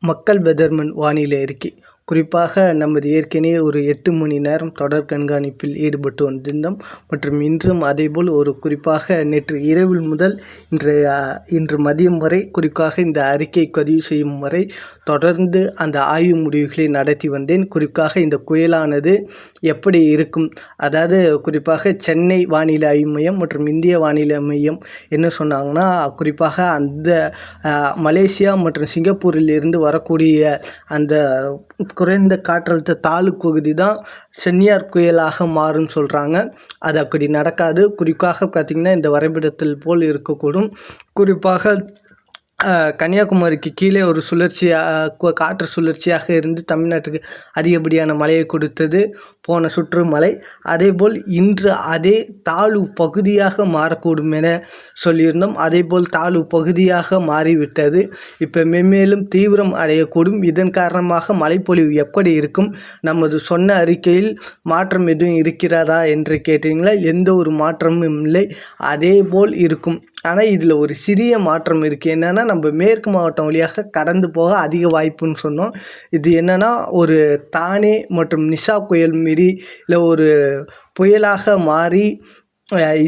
மக்கள் வெதர்மன் வானிலை அறிக்கை. குறிப்பாக நமது ஏற்கனவே ஒரு 8 மணி நேரம் தொடர் கண்காணிப்பில் ஈடுபட்டு வந்திருந்தோம். மற்றும் இன்றும் அதேபோல் குறிப்பாக நேற்று இரவில் முதல் இன்று மதியம் வரை குறிப்பாக இந்த அறிக்கை பதிவு செய்யும் வரை தொடர்ந்து அந்த ஆய்வு முடிவுகளை நடத்தி வந்தேன். குறிப்பாக இந்த புயலானது எப்படி இருக்கும், அதாவது குறிப்பாக சென்னை வானிலை ஆய்வு மையம் மற்றும் இந்திய வானிலை மையம் என்ன சொன்னாங்கன்னா, குறிப்பாக அந்த மலேசியா மற்றும் சிங்கப்பூரில் இருந்து வரக்கூடிய அந்த குறைந்த காற்றழுத்த தாழ்வு பகுதி தான் சென்னியார் புயலாக மாறும்னு சொல்கிறாங்க. அது அப்படி நடக்காது. குறிப்பாக பார்த்திங்கன்னா இந்த வரைபடத்தில் போல் இருக்கக்கூடும். குறிப்பாக கன்னியாகுமரிக்கு கீழே ஒரு காற்று சுழற்சியாக இருந்து தமிழ்நாட்டுக்கு அதிகப்படியான மழையை கொடுத்தது போன சுற்று மழை. அதேபோல் இன்று அதே தாழ்வு பகுதியாக மாறக்கூடும் என சொல்லியிருந்தோம். அதேபோல் தாழ்வு பகுதியாக மாறிவிட்டது. இப்போ மென்மேலும் தீவிரம் அடையக்கூடும். இதன் காரணமாக மழைப்பொழிவு எப்படி இருக்கும், நமது சொன்ன அறிக்கையில் மாற்றம் எதுவும் இருக்கிறதா என்று கேட்டீங்களா? எந்த ஒரு மாற்றமும் இல்லை, அதேபோல் இருக்கும். ஆனால் இதில் ஒரு சிறிய மாற்றம் இருக்குது. என்னென்னா, நம்ம மேற்கு மாவட்டம் வழியாக கடந்து போக அதிக வாய்ப்புன்னு சொன்னோம். இது என்னென்னா, ஒரு தானே மற்றும் நிஷா புயல் மாரி இல்லை ஒரு புயலாக மாறி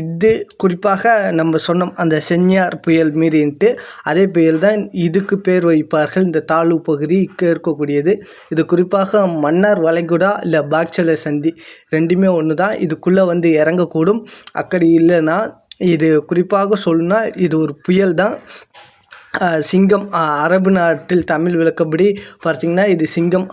இது குறிப்பாக நம்ம சொன்னோம் அந்த சென்னியார் புயல் மாரின்ட்டு, அதே புயல் தான் இதுக்கு பேர் வைப்பார்கள். இந்த தாழ்வு பகுதி இருக்கக்கூடியது. இது குறிப்பாக மன்னார் வளைகுடா இல்லை பாக்சல சந்தி ரெண்டுமே ஒன்று தான். இதுக்குள்ளே வந்து இறங்கக்கூடும். அப்படி இல்லைன்னா இது குறிப்பாக சொல்லணும்னா இது ஒரு புயல் தான். சிங்கம், அரபு நாட்டில் தமிழ் விளக்கப்படி பார்த்திங்கன்னா இது சிங்கம்.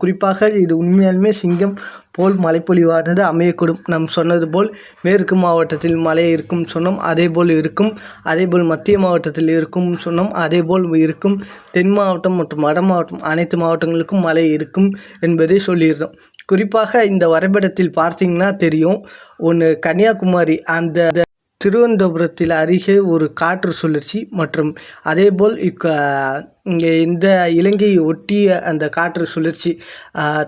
குறிப்பாக இது உண்மையாலுமே சிங்கம் போல் மழைப்பொழிவானது அமையக்கூடும். நாம் சொன்னது போல் மேற்கு மாவட்டத்தில் மழை இருக்கும் சொன்னோம், அதேபோல் இருக்கும். அதேபோல் மத்திய மாவட்டத்தில் இருக்கும் சொன்னோம், அதேபோல் இருக்கும். தென் மாவட்டம் மற்றும் வட மாவட்டம் அனைத்து மாவட்டங்களுக்கும் மழை இருக்கும் என்பதை சொல்லியிருந்தோம். குறிப்பாக இந்த வரைபடத்தில் பார்த்திங்கன்னா தெரியும், ஒன்று கன்னியாகுமரி அந்த திருவனந்தபுரத்தில் அருகே ஒரு காற்று சுழற்சி மற்றும் அதேபோல் இங்கே இந்த இலங்கையை ஒட்டிய அந்த காற்று சுழற்சி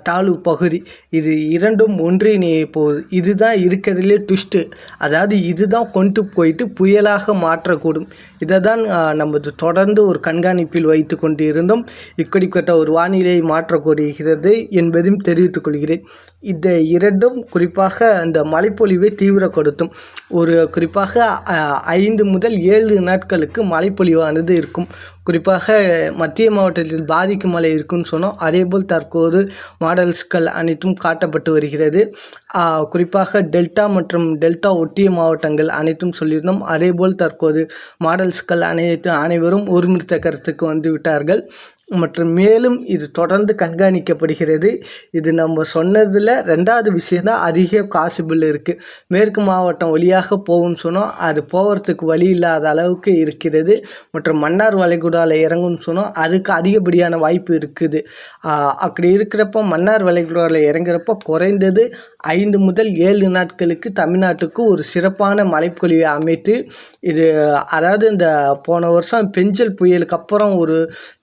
தாழ்வு பகுதி, இது இரண்டும் ஒன்றிணைய போகுது. இதுதான் இருக்கிறதுலே ட்விஸ்ட்டு. அதாவது இதுதான் கொண்டு போயிட்டு புயலாக மாற்றக்கூடும். இதை தான் நம்ம தொடர்ந்து ஒரு கண்காணிப்பில் வைத்து கொண்டு இருந்தோம். இப்படிப்பட்ட ஒரு வானிலை மாற்றப்படுகிறது என்பதையும் தெரிவித்துக் கொள்கிறேன். இந்த இரண்டும் குறிப்பாக அந்த மழைப்பொழிவை தீவிரப்படுத்தும். ஒரு குறிப்பாக 5 முதல் 7 நாட்களுக்கு மழைப்பொழிவானது இருக்கும். குறிப்பாக மத்திய மாவட்டத்தில் பாதிக்கும் மழை இருக்குன்னு சொன்னோம். அதேபோல் தற்போது மாடல்ஸ்கள் அனைத்தும் காட்டப்பட்டு வருகிறது. குறிப்பாக டெல்டா மற்றும் டெல்டா ஒட்டிய மாவட்டங்கள் அனைத்தும் சொல்லியிருந்தோம். அதேபோல் தற்போது மாடல்ஸ்கள் அனைவரும் ஒருமித்த கருத்துக்கு வந்து விட்டார்கள். மற்றும் மேலும் இது தொடர்ந்து கண்காணிக்கப்படுகிறது. இது நம்ம சொன்னதில் 2வது விஷயம் தான் அதிக பாசிபிள் இருக்குது. மேற்கு மாவட்டம் வழியாக போகும்னு சொன்னோம், அது போகிறதுக்கு வழி இல்லாத அளவுக்கு இருக்கிறது. மற்றும் மன்னார் வளைகுடாவில் இறங்கும்னு சொன்னோம், அதுக்கு அதிகப்படியான வாய்ப்பு இருக்குது. அப்படி இருக்கிறப்போ மன்னார் வளைகுடாவில் இறங்குறப்போ குறைந்தது 5 முதல் 7 நாட்களுக்கு தமிழ்நாட்டுக்கு ஒரு சிறப்பான மழைப்பொழிவை அமைத்து, இது அதாவது இந்த போன வருஷம் பெஞ்சல் புயலுக்கு அப்புறம் ஒரு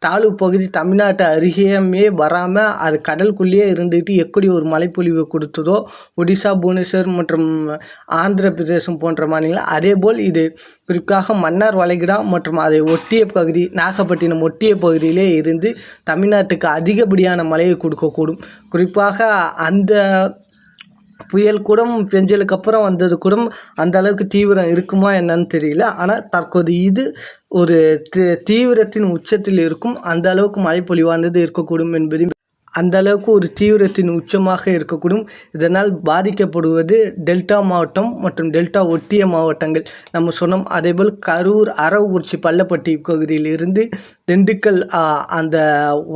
தாழ்வு பகுதி தமிழ்நாட்டு அருகேயுமே வராமல் அது கடலுக்குள்ளேயே இருந்துக்கிட்டு எப்படி ஒரு மழைப்பொழிவு கொடுத்ததோ ஒடிசா, புவனேஸ்வர் மற்றும் ஆந்திர பிரதேசம் போன்ற மாநிலங்கள், அதேபோல் இது குறிப்பாக மன்னார் வளைகுடா மற்றும் அதை ஒட்டிய பகுதி நாகப்பட்டினம் ஒட்டிய பகுதியிலே இருந்து தமிழ்நாட்டுக்கு அதிகப்படியான மழையை கொடுக்கக்கூடும். குறிப்பாக அந்த புயல் கூட பெஞ்சலுக்கு அப்புறம் வந்தது கூட அந்த அளவுக்கு தீவிரம் இருக்குமா என்னன்னு தெரியல. ஆனால் தற்போது இது ஒரு தீவிரத்தின் உச்சத்தில் இருக்கும். அந்த அளவுக்கு மழைப்பொழிவானது இருக்கக்கூடும் என்பதையும், அந்த அளவுக்கு ஒரு தீவிரத்தின் உச்சமாக இருக்கக்கூடும். இதனால் பாதிக்கப்படுவது டெல்டா மாவட்டம் மற்றும் டெல்டா ஒட்டிய மாவட்டங்கள் நம்ம சொன்னோம். அதேபோல் கரூர், அரவக்குறிச்சி, பள்ளப்பட்டி பகுதியில் இருந்து திண்டுக்கல் அந்த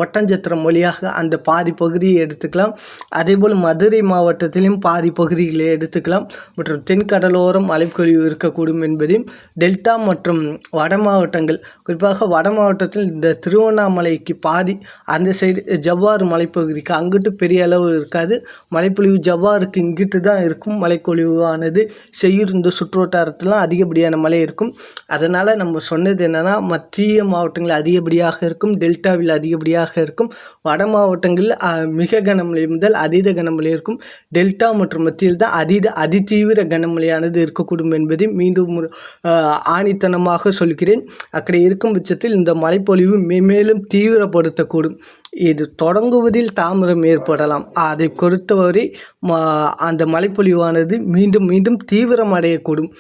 ஒட்டஞ்சத்திரம் வழியாக அந்த பாதி பகுதியை எடுத்துக்கலாம். அதேபோல் மதுரை மாவட்டத்திலும் பாதி பகுதிகளை எடுத்துக்கலாம். மற்றும் தென்கடலோரம் மழைப்பொழிவு இருக்கக்கூடும் என்பதையும், டெல்டா மற்றும் வட மாவட்டங்கள் குறிப்பாக வட மாவட்டத்தில் இந்த திருவண்ணாமலைக்கு பாதி அந்த சைடு ஜவ்வாறு மலைப்பகுதிக்கு அங்கிட்டு பெரிய அளவு இருக்காது மழைப்பொழிவு. ஜவ்வாருக்கு இங்கிட்டு தான் இருக்கும் மழைப்பொழிவானது. செய்யூர் இந்த சுற்றுவட்டாரத்திலாம் அதிகப்படியான மழை இருக்கும். அதனால் நம்ம சொன்னது என்னென்னா, மத்திய மாவட்டங்கள் அதிக அதிகப்படியாக இருக்கும், டெல்டாவில் அதிகப்படியாக இருக்கும், வட மாவட்டங்களில் மிக கனமழை முதல் அதீத கனமழை இருக்கும், டெல்டா மற்றும் மத்தியில் தான் அதிதீவிர கனமழையானது இருக்கக்கூடும் என்பதை மீண்டும் ஆணித்தனமாக சொல்கிறேன். அப்படி இருக்கும் பட்சத்தில் இந்த மழைப்பொழிவு மேலும் தீவிரப்படுத்தக்கூடும். இது தொடங்குவதில் தாமதம் ஏற்படலாம். அதை பொறுத்தவரை அந்த மழைப்பொழிவானது மீண்டும் தீவிரமடையக்கூடும்.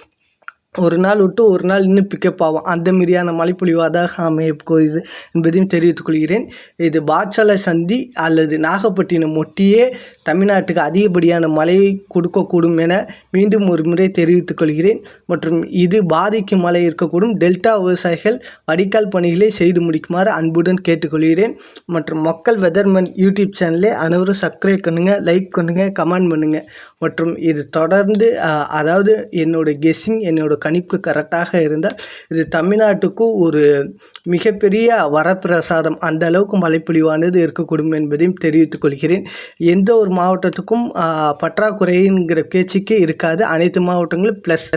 ஒரு நாள் விட்டு ஒரு நாள் இன்னும் பிக்கப் ஆகும். அந்த மாதிரியான மழைப்பொழிவாக அமையப் போகுது என்பதையும் தெரிவித்துக் கொள்கிறேன். இது பாட்சலை சந்தி அல்லது நாகப்பட்டினம் ஒட்டியே தமிழ்நாட்டுக்கு அதிகப்படியான மழையை கொடுக்கக்கூடும் என மீண்டும் ஒரு முறை தெரிவித்துக் கொள்கிறேன். மற்றும் இது பாதிக்கும் மழை இருக்கக்கூடும். டெல்டா விவசாயிகள் வடிகால் பணிகளை செய்து முடிக்குமாறு அன்புடன் கேட்டுக்கொள்கிறேன். மற்றும் மக்கள் வெதர்மன் யூடியூப் சேனலை அனைவரும் சப்ஸ்கிரைப் பண்ணுங்கள், லைக் பண்ணுங்கள், கமெண்ட் பண்ணுங்கள். மற்றும் இது தொடர்ந்து அதாவது என்னோட கெஸ்ஸிங் என்னோட கணிப்பு கரெக்டாக இருந்தால் இது தமிழ்நாட்டுக்கு ஒரு மிகப்பெரிய வரப்பிரசாதம். அந்த அளவுக்கு மழைப்பொழிவானது இருக்கக்கூடும் என்பதையும் தெரிவித்துக் கொள்கிறேன். எந்த ஒரு மாவட்டத்துக்கும் பற்றாக்குறைங்கிற பேச்சுக்கே இருக்காது. அனைத்து மாவட்டங்களும் ப்ளஸ்